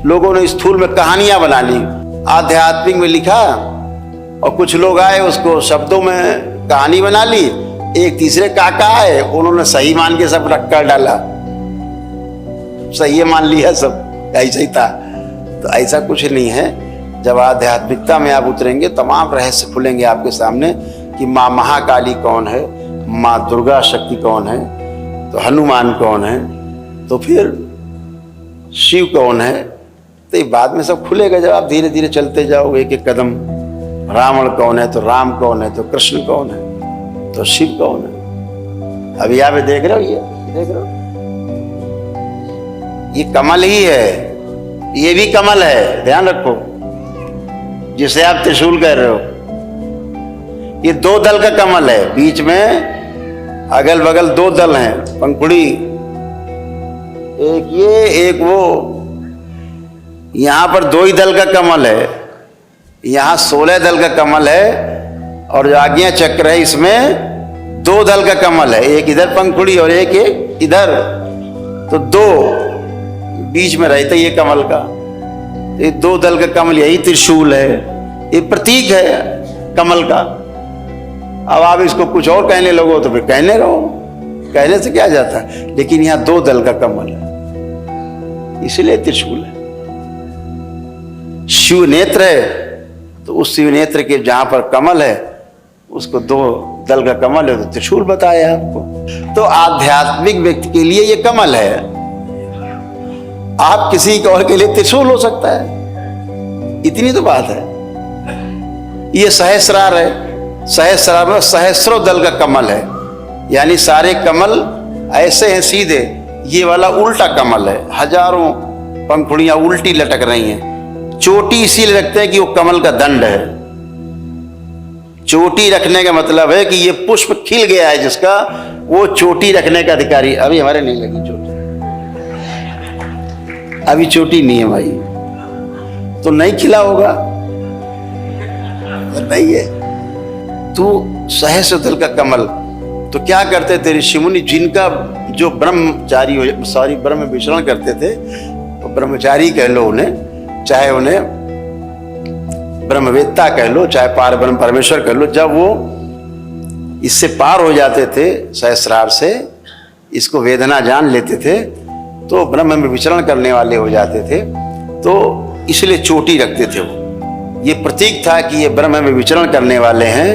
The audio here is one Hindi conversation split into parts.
लोगों ने स्थूल में कहानियां बना ली, आध्यात्मिक में लिखा, और कुछ लोग आए उसको शब्दों में कहानी बना ली। एक तीसरे काका आए, उन्होंने सही मान के सब रख कर डाला, सही मान लिया, सब ऐसा ही था। तो ऐसा कुछ नहीं है। जब आध्यात्मिकता में आप उतरेंगे, तमाम रहस्य खुलेंगे आपके सामने कि माँ महाकाली कौन है, माँ दुर्गा शक्ति कौन है, तो हनुमान कौन है, तो फिर शिव कौन है। तो ये बाद में सब खुलेगा जब आप धीरे धीरे चलते जाओ एक एक कदम। रावण कौन है, तो राम कौन है, तो कृष्ण कौन है, तो शिव कौन है। अभी आप देख रहे हो, ये देख रहे हो, ये कमल ही है, ये भी कमल है, ध्यान रखो, जिसे आप त्रिशूल कह रहे हो। ये दो दल का कमल है, बीच में अगल बगल दो दल हैं, पंखुड़ी, एक ये एक वो। यहां पर दो ही दल का कमल है, यहां 16 दल का कमल है, और जो आज्ञा चक्र है इसमें 2 दल का कमल है, एक इधर पंखुड़ी और एक इधर। तो 2 बीच में रहता ये कमल का, ये 2 दल का कमल, यही त्रिशूल है, ये प्रतीक है कमल का। अब आप इसको कुछ और कहने लगो तो फिर कहने रहो, कहने से क्या जाता है, लेकिन यहां 2 दल का कमल है, इसलिए त्रिशूल है। शिव नेत्र है, तो उस शिव नेत्र के जहां पर कमल है उसको 2 दल का कमल है, तो त्रिशूल बताया आपको। तो आध्यात्मिक व्यक्ति के लिए ये कमल है, आप किसी और के लिए त्रिशूल हो सकता है, इतनी तो बात है। ये सहस्रार है, सहस्रार में सहस्रों दल का कमल है, यानी सारे कमल ऐसे हैं सीधे, ये वाला उल्टा कमल है, हजारों पंखुड़ियां उल्टी लटक रही हैं। चोटी इसीलिए रखते हैं कि वो कमल का दंड है। चोटी रखने का मतलब है कि ये पुष्प खिल गया है जिसका, वो चोटी रखने का अधिकारी। अभी हमारे नहीं लगी चोटी, अभी चोटी नहीं है भाई, तो नहीं खिला होगा, नहीं है। तू सहस्र दल का कमल। तो क्या करते थे ऋषि मुनि, जिनका जो ब्रह्मचारी ब्रह्म विचरण करते थे, तो ब्रह्मचारी कह लो उन्हें, चाहे उन्हें ब्रह्मवेत्ता कह लो, चाहे पार ब्रह्म परमेश्वर कह लो, जब वो इससे पार हो जाते थे, सहस्रार से इसको वेदना जान लेते थे, तो ब्रह्म में विचरण करने वाले हो जाते थे। तो इसलिए चोटी रखते थे वो, ये प्रतीक था कि ये ब्रह्म में विचरण करने वाले हैं,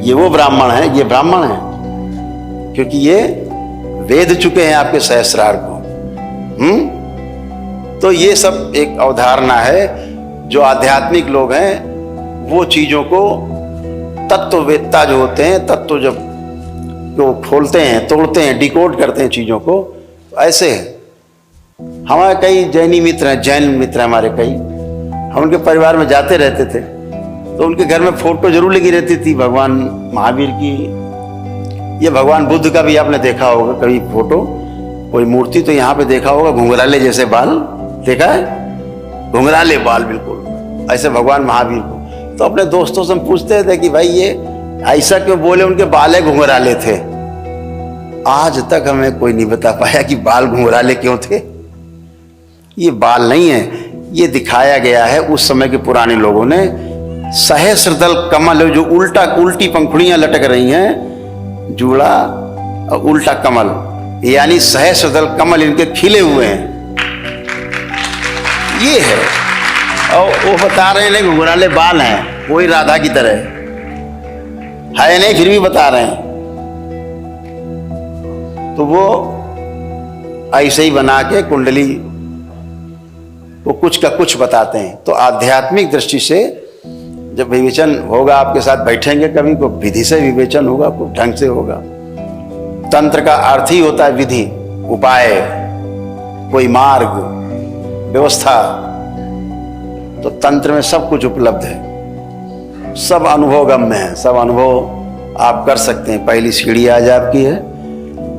ये वो ब्राह्मण हैं, ये ब्राह्मण हैं, क्योंकि ये वेद चुके हैं आपके सहस्रार को। तो ये सब एक अवधारणा है। जो आध्यात्मिक लोग हैं वो चीजों को, तत्ववेत्ता जो होते हैं, तत्व जब वो खोलते हैं, तोड़ते हैं, डिकोड करते हैं चीजों को, तो ऐसे है। हमारे कई जैनी मित्र हैं, जैन मित्र हैं हमारे कई, हम उनके परिवार में जाते रहते थे, तो उनके घर में फोटो जरूर लगी रहती थी भगवान महावीर की, ये भगवान बुद्ध का भी आपने देखा होगा कभी फोटो, कोई मूर्ति तो यहाँ पे देखा होगा, घुंघराले जैसे बाल देखा है, घुंघराले बाल बिल्कुल ऐसे भगवान महावीर को। तो अपने दोस्तों से हम पूछते थे कि भाई ये ऐसा क्यों बोले, उनके बाल घुंघराले थे। आज तक हमें कोई नहीं बता पाया कि बाल घुंघराले क्यों थे। ये बाल नहीं है, ये दिखाया गया है उस समय के पुराने लोगों ने। सहस्रदल कमल जो उल्टी पंखुड़ियां लटक रही हैं, जूड़ा और उल्टा कमल, यानी सहस्रदल कमल इनके खिले हुए हैं, ये है। और वो बता रहे हैं घुंघराले बाल हैं, वही राधा की तरह है नहीं, फिर भी बता रहे हैं। तो वो ऐसे ही बना के कुंडली वो कुछ का कुछ बताते हैं। तो आध्यात्मिक दृष्टि से जब विवेचन होगा, आपके साथ बैठेंगे कभी, को विधि से विवेचन होगा, को ढंग से होगा। तंत्र का अर्थ ही होता है विधि, उपाय, कोई मार्ग, व्यवस्था। तो तंत्र में सब कुछ उपलब्ध है, सब अनुभवगम्य है, सब अनुभव आप कर सकते हैं। पहली सीढ़ी आज आपकी है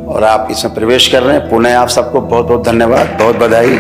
और आप इसमें प्रवेश कर रहे हैं। पुनः आप सबको बहुत बहुत धन्यवाद, बहुत बधाई।